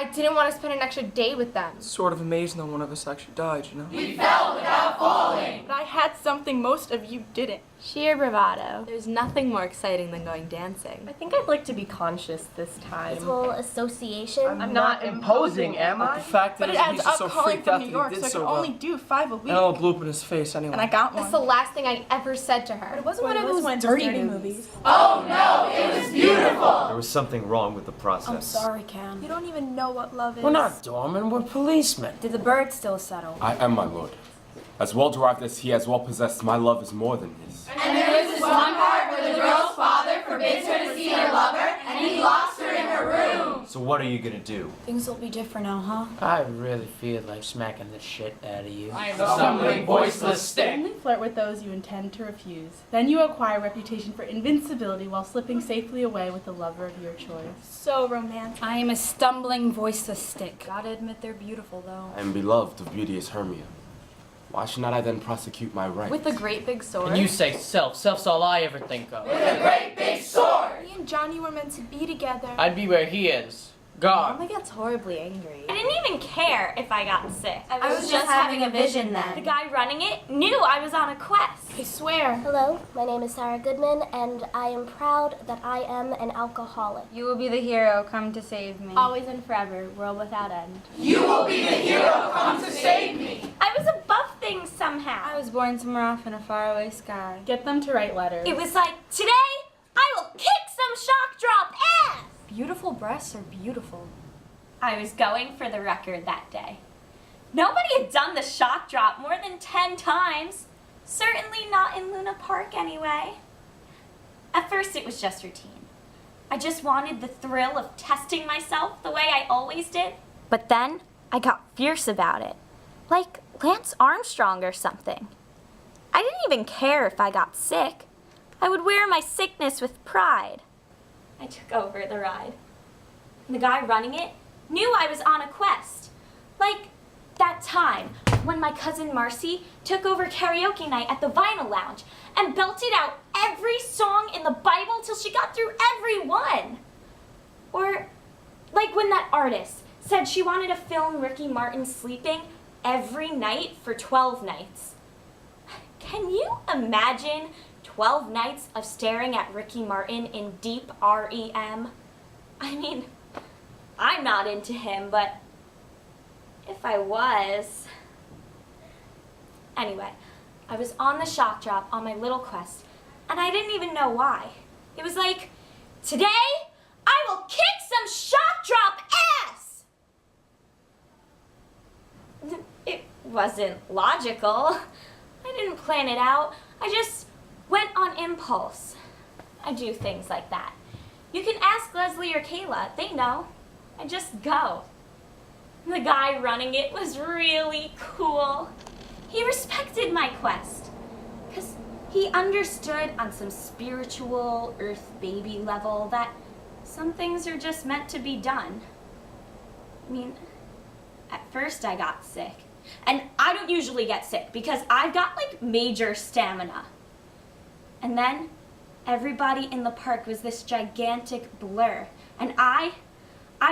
I didn't want to spend an extra day with them. It's sort of amazing that one of us actually died, you know? We fell without falling. But I had something most of you didn't. Sheer bravado. There's nothing more exciting than going dancing. I think I'd like to be conscious this time. This whole association. I'm not imposing, am I? The fact But is, it adds he's just up so calling freaked from out New that York, he so did I so could well. only do 5 a week. And a little bloop in his face anyway. And I got That's one. the last thing I ever said to her. It wasn't one of those dirty movies. Oh no, it was beautiful. There was something wrong with the process. I'm sorry, Cam. You don't even know what love is. We're not doormen, we're policemen. Did the bird still settle? I am my lord. As well derived as he has well possessed, my love is more than his. And there was this one part where the girl's father forbids her to see her lover, and he locks her in her room. So what are you gonna do? Things will be different now, huh? I really feel like smacking the shit out of you. I am the stumbling, voiceless stick. Only flirt with those you intend to refuse. Then you acquire a reputation for invincibility while slipping safely away with the lover of your choice. So romantic. I am a stumbling, voiceless stick. Gotta admit they're beautiful, though. I am beloved of beauteous Hermia. Why should not I then prosecute my right? With a great big sword. And you say self. Self's all I ever think of. With a great big sword. Me and Johnny were meant to be together. I'd be where he is. God. Mama gets horribly angry. I didn't even care if I got sick. I was just having a vision then. The guy running it knew I was on a quest. I swear. Hello, my name is Sarah Goodman, and I am proud that I am an alcoholic. You will be the hero come to save me. Always and forever, world without end. You will be the hero come to save me. I was above things somehow. I was born somewhere off in a faraway sky. Get them to write letters. It was like, today I will kick some shock drop ass. Beautiful breasts are beautiful. I was going for the record that day. Nobody had done the shock drop more than 10 times. Certainly not in Luna Park anyway. At first it was just routine. I just wanted the thrill of testing myself the way I always did. But then I got fierce about it. Like Lance Armstrong or something. I didn't even care if I got sick. I would wear my sickness with pride. I took over the ride. The guy running it knew I was on a quest. Like that time when my cousin Marcy took over karaoke night at the Vinyl Lounge and belted out every song in the Bible till she got through every one. Or like when that artist said she wanted to film Ricky Martin sleeping every night for 12 nights. Can you imagine 12 nights of staring at Ricky Martin in deep REM? I mean, I'm not into him, but if I was... Anyway, I was on the shock drop on my little quest, and I didn't even know why. It was like, today, I will kick some shock drop ass! It wasn't logical. I didn't plan it out. I just went on impulse. I do things like that. You can ask Leslie or Kayla. They know. I just go. The guy running it was really cool. He respected my quest. Because he understood on some spiritual, earth baby level that some things are just meant to be done. I mean, at first I got sick. And I don't usually get sick because I've got like major stamina. And then everybody in the park was this gigantic blur. And I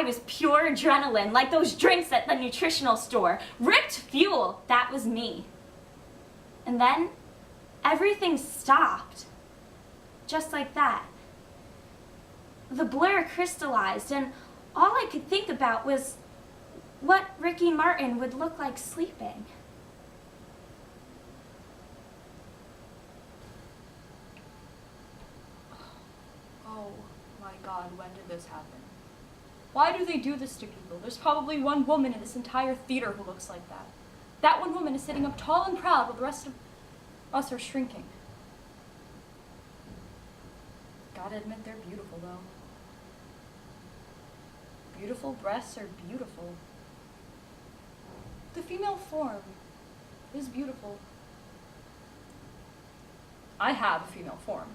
was pure adrenaline, like those drinks at the nutritional store. Ripped fuel, that was me. And then everything stopped. Just like that. The blur crystallized and all I could think about was what Ricky Martin would look like sleeping. Oh my God, when did this happen? Why do they do this to people? There's probably one woman in this entire theater who looks like that. That one woman is sitting up tall and proud while the rest of us are shrinking. Gotta admit they're beautiful though. Beautiful breasts are beautiful. The female form is beautiful. I have a female form.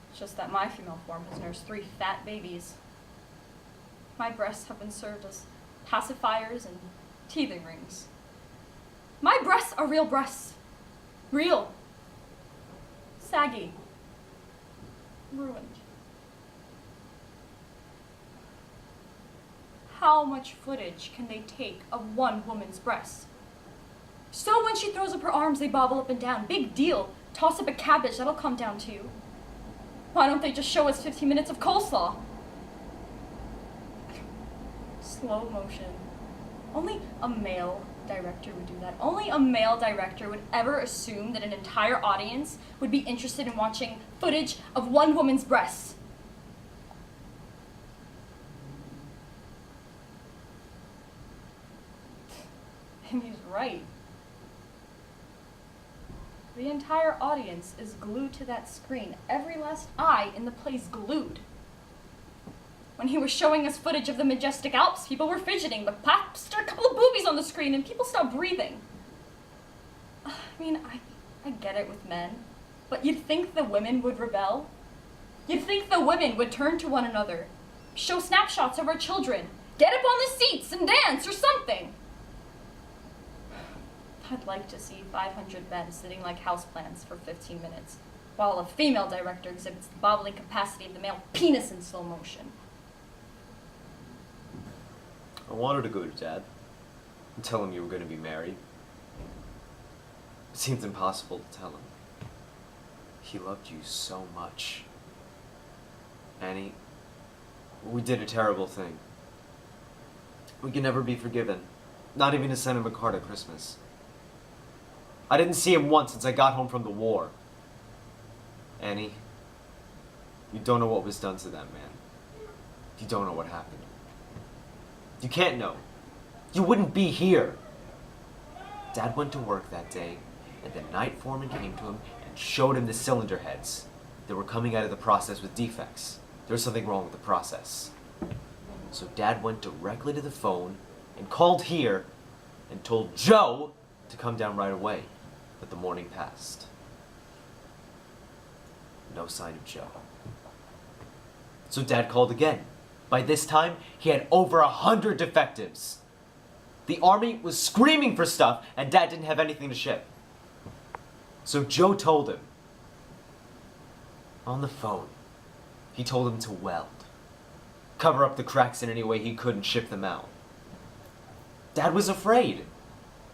It's just that my female form has nursed 3 fat babies. My breasts have been served as pacifiers and teething rings. My breasts are real breasts. Real. Saggy. Ruined. how much footage can they take of one woman's breasts? So when she throws up her arms, they bobble up and down. Big deal. Toss up a cabbage, that'll come down too. Why don't they just show us 15 minutes of coleslaw? Slow motion. Only a male director would do that. Only a male director would ever assume that an entire audience would be interested in watching footage of one woman's breasts. And he's right. The entire audience is glued to that screen. Every last eye in the play's glued. When he was showing us footage of the majestic Alps, people were fidgeting, but pops, there are a couple of boobies on the screen and people stopped breathing. I mean, I get it with men, but you'd think the women would rebel? You'd think the women would turn to one another, show snapshots of our children, get up on the seats and dance or something. I'd like to see 500 men sitting like houseplants for 15 minutes, while a female director exhibits the bobbling capacity of the male penis in slow motion. I wanted to go to Dad and tell him you were going to be married. It seemed impossible to tell him. He loved you so much. Annie, we did a terrible thing. We can never be forgiven. Not even to send him a card at Christmas. I didn't see him once since I got home from the war. Annie, you don't know what was done to that man. You don't know what happened. You can't know. You wouldn't be here. Dad went to work that day, and the night foreman came to him and showed him the cylinder heads. They were coming out of the process with defects. There was something wrong with the process. So Dad went directly to the phone and called here and told Joe to come down right away. But the morning passed. No sign of Joe. So Dad called again. By this time, he had over 100 defectives. The army was screaming for stuff, and Dad didn't have anything to ship. So Joe told him, on the phone, he told him to weld, cover up the cracks in any way he could and ship them out. Dad was afraid.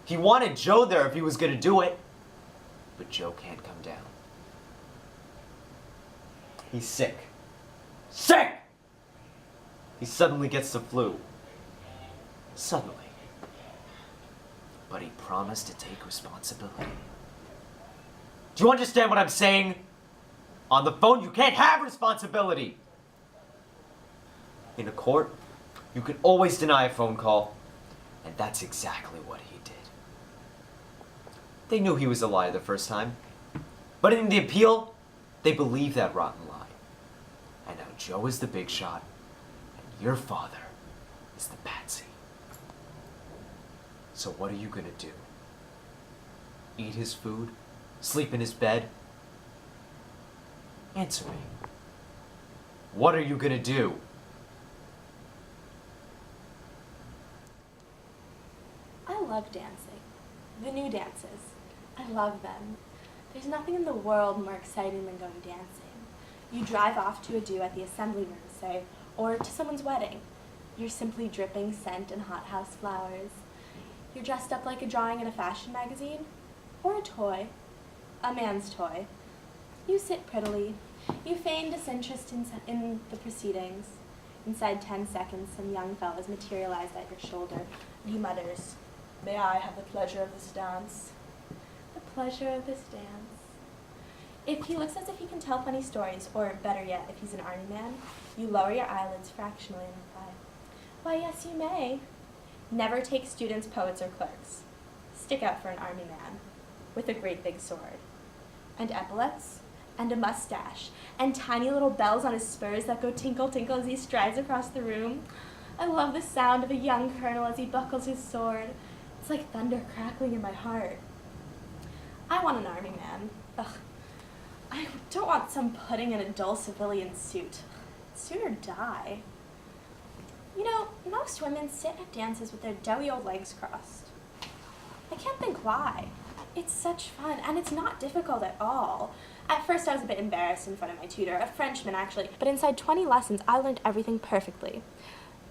He wanted Joe there if he was going to do it, but Joe can't come down. He's sick. Sick! He suddenly gets the flu. Suddenly. But he promised to take responsibility. Do you understand what I'm saying? On the phone, you can't have responsibility. In a court, you can always deny a phone call, and that's exactly what he did. They knew he was a liar the first time, but in the appeal, they believed that rotten lie. And now Joe is the big shot, and your father is the patsy. So what are you gonna do? Eat his food? Sleep in his bed? Answer me. What are you gonna do? I love dancing. The new dances. I love them. There's nothing in the world more exciting than going dancing. You drive off to a do at the assembly room, say, or to someone's wedding. You're simply dripping scent and hothouse flowers. You're dressed up like a drawing in a fashion magazine, or a toy, a man's toy. You sit prettily. You feign disinterest in the proceedings. Inside 10 seconds, some young fellow is materialized at your shoulder. He mutters, "May I have the pleasure of this dance?" The pleasure of this dance. If he looks as if he can tell funny stories, or better yet, if he's an army man, you lower your eyelids fractionally and reply, "Why, yes, you may." Never take students, poets, or clerks. Stick out for an army man with a great big sword, and epaulets, and a mustache, and tiny little bells on his spurs that go tinkle tinkle as he strides across the room. I love the sound of a young colonel as he buckles his sword. It's like thunder crackling in my heart. I want an army man. Ugh. I don't want some pudding in a dull civilian suit. I'd sooner die. You know, most women sit at dances with their doughy old legs crossed. I can't think why. It's such fun, and it's not difficult at all. At first I was a bit embarrassed in front of my tutor, a Frenchman actually, but inside 20 lessons I learned everything perfectly.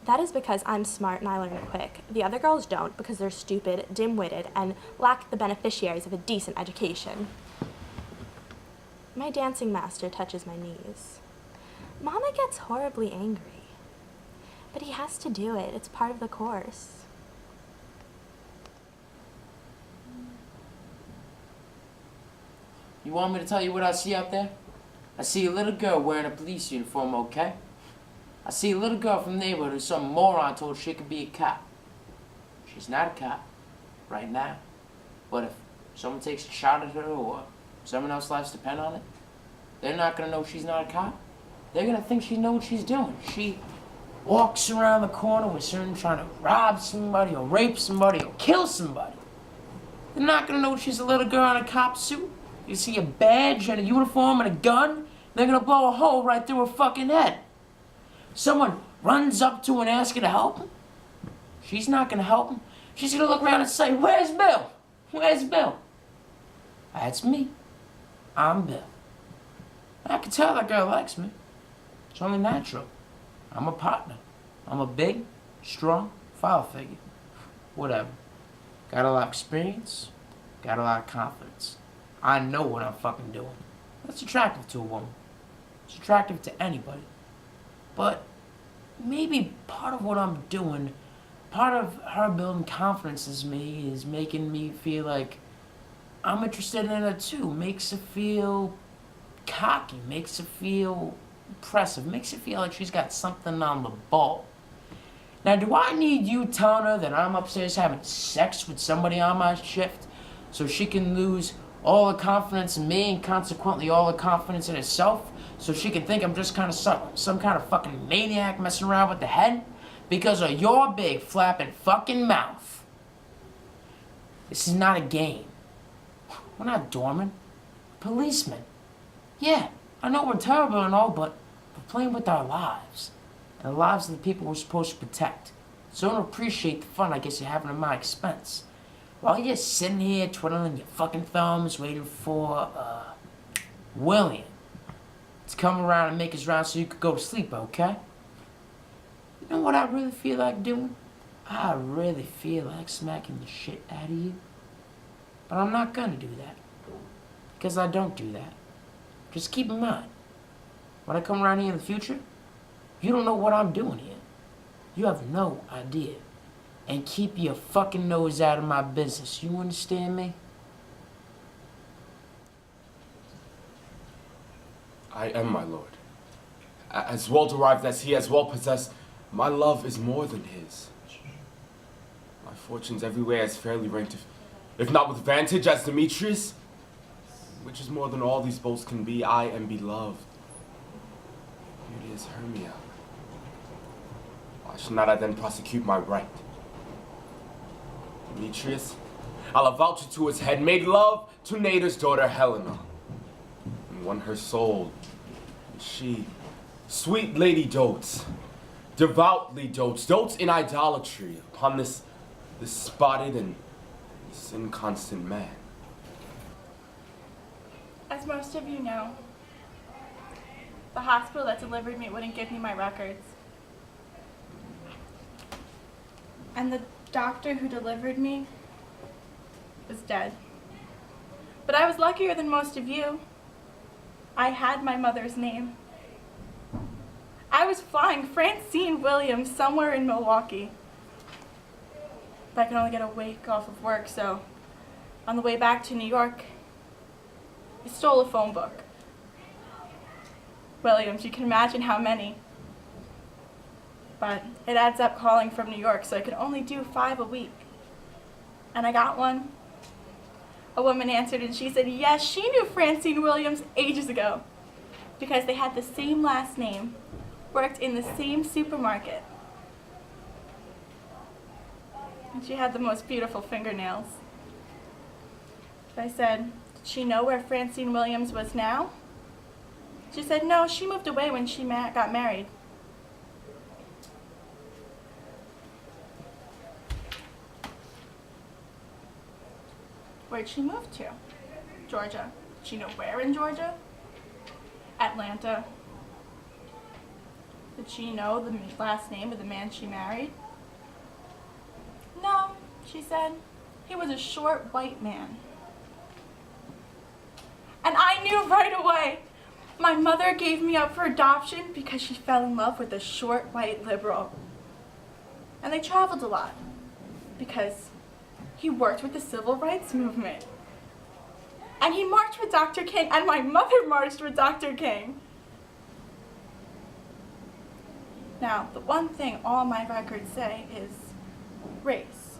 That is because I'm smart and I learn quick. The other girls don't because they're stupid, dim-witted, and lack the beneficiaries of a decent education. My dancing master touches my knees. Mama gets horribly angry. But he has to do it. It's part of the course. You want me to tell you what I see out there? I see a little girl wearing a police uniform, okay? I see a little girl from the neighborhood who some moron told she could be a cop. She's not a cop, right now. But if someone takes a shot at her or someone else's lives depend on it, they're not gonna know she's not a cop. They're gonna think she knows what she's doing. She walks around the corner with someone trying to rob somebody or rape somebody or kill somebody. They're not gonna know she's a little girl in a cop suit. You see a badge and a uniform and a gun, they're gonna blow a hole right through her fucking head. Someone runs up to her and asks her to help him. She's not gonna help him. She's gonna look around and say, "Where's Bill? Where's Bill?" That's me. I'm Bill. I can tell that girl likes me. It's only natural. I'm a partner. I'm a big, strong father figure. Whatever. Got a lot of experience. Got a lot of confidence. I know what I'm fucking doing. That's attractive to a woman. It's attractive to anybody. But maybe part of what I'm doing, part of her building confidence in me is making me feel like I'm interested in her too. Makes her feel cocky, makes her feel impressive, makes her feel like she's got something on the ball. Now, do I need you telling her that I'm upstairs having sex with somebody on my shift so she can lose all her confidence in me and consequently all her confidence in herself so she can think I'm just kind of some kind of fucking maniac messing around with the head because of your big flapping fucking mouth? This is not a game. We're not doormen. Policemen. Yeah, I know we're terrible and all, but we're playing with our lives. And the lives of the people we're supposed to protect. So don't appreciate the fun I guess you're having at my expense. While you're sitting here twiddling your fucking thumbs waiting for, William to come around and make his round so you could go to sleep, okay? You know what I really feel like doing? I really feel like smacking the shit out of you. But I'm not gonna do that. Because I don't do that. Just keep in mind, when I come around here in the future, you don't know what I'm doing here. You have no idea. And keep your fucking nose out of my business. You understand me? I am my lord. As well derived as he, as well possessed, my love is more than his. My fortunes everywhere as fairly ranked, if not with vantage as Demetrius, which is more than all these boasts can be. I am beloved. Beauty is Hermia. Why should not I then prosecute my right? Demetrius, I'll avouch it to his head, made love to Nader's daughter Helena, and won her soul. And she, sweet lady, dotes, devoutly dotes in idolatry upon this spotted and this inconstant man. As most of you know, the hospital that delivered me wouldn't give me my records. And the doctor who delivered me was dead. But I was luckier than most of you. I had my mother's name. I was flying Francine Williams somewhere in Milwaukee. But I could only get a week off of work, so on the way back to New York, I stole a phone book. Williams, you can imagine how many. But it adds up calling from New York, so I could only do 5 a week. And I got one. A woman answered and she said, yes, she knew Francine Williams ages ago because they had the same last name, worked in the same supermarket. And she had the most beautiful fingernails. I said, did she know where Francine Williams was now? She said, no, she moved away when she got married. Where'd she move to? Georgia. Did she know where in Georgia? Atlanta. Did she know the last name of the man she married? No, she said. He was a short white man. And I knew right away. My mother gave me up for adoption because she fell in love with a short white liberal. And they traveled a lot because he worked with the civil rights movement. And he marched with Dr. King, and my mother marched with Dr. King. Now, the one thing all my records say is race.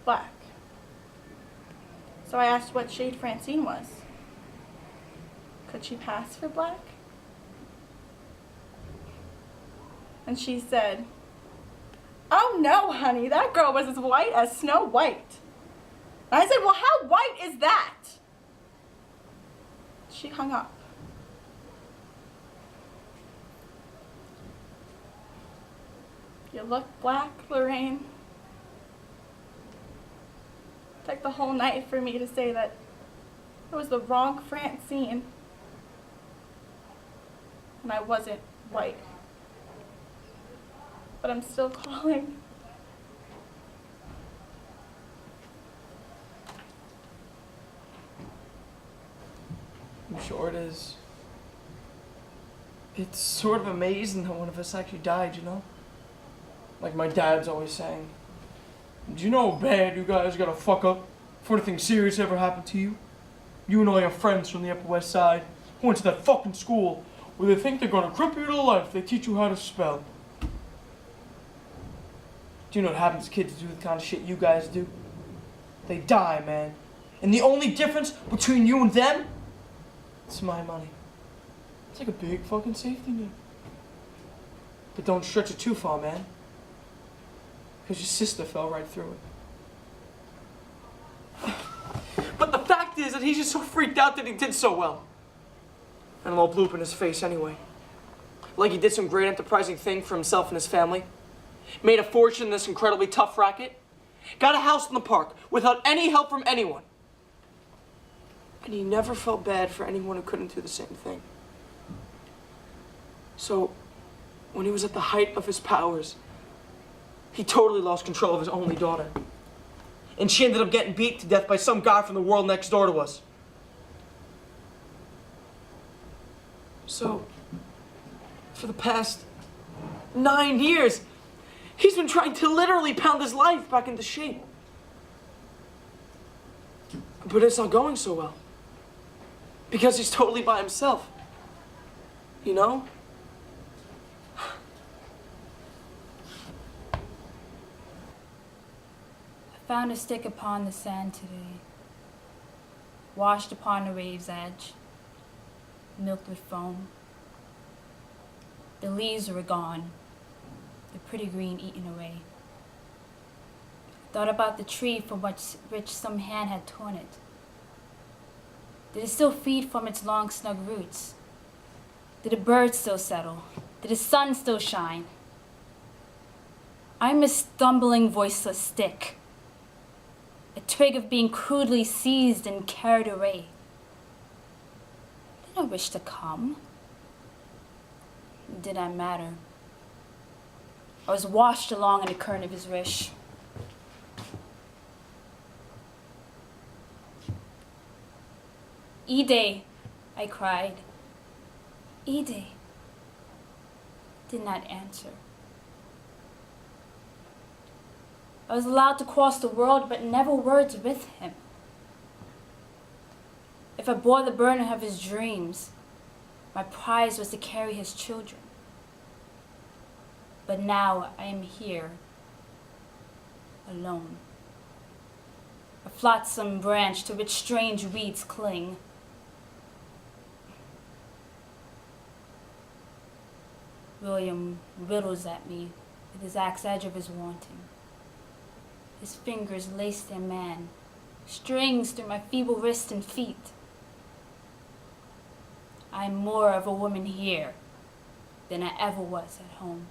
Black. So I asked what shade Francine was. Could she pass for black? And she said, "Oh no, honey, that girl was as white as Snow White." And I said, "Well, how white is that?" She hung up. You look black, Lorraine. It took the whole night for me to say that it was the wrong Francine. And I wasn't white. But I'm still calling. I'm sure it is. It's sort of amazing that one of us actually died, you know? Like my dad's always saying. Do you know how bad you guys gotta fuck up before anything serious ever happened to you? You and all your friends from the Upper West Side who went to that fucking school where they think they're gonna cripple you to life. They teach you how to spell. Do you know what happens to kids who do the kind of shit you guys do? They die, man. And the only difference between you and them, it's my money. It's like a big fucking safety net. But don't stretch it too far, man. Because your sister fell right through it. But the fact is that he's just so freaked out that he did so well. And a little bloop in his face anyway. Like he did some great enterprising thing for himself and his family. Made a fortune in this incredibly tough racket. Got a house in the park without any help from anyone. And he never felt bad for anyone who couldn't do the same thing. So, when he was at the height of his powers, he totally lost control of his only daughter. And she ended up getting beat to death by some guy from the world next door to us. So, for the past 9 years, he's been trying to literally pound his life back into shape. But it's not going so well. Because he's totally by himself. You know? I found a stick upon the sand today, washed upon a wave's edge, milked with foam. The leaves were gone, the pretty green eaten away. I thought about the tree from which some hand had torn it. Did it still feed from its long, snug roots? Did the birds still settle? Did the sun still shine? I'm a stumbling, voiceless stick, a twig of being crudely seized and carried away. Did I wish to come? It did not matter. I was washed along in the current of his wish. Ide, I cried. Ide did not answer. I was allowed to cross the world, but never words with him. If I bore the burden of his dreams, my prize was to carry his children. But now I am here, alone. A flotsam branch to which strange weeds cling. William whittles at me with his axe edge of his wanting. His fingers lace their man, strings through my feeble wrists and feet. I'm more of a woman here than I ever was at home.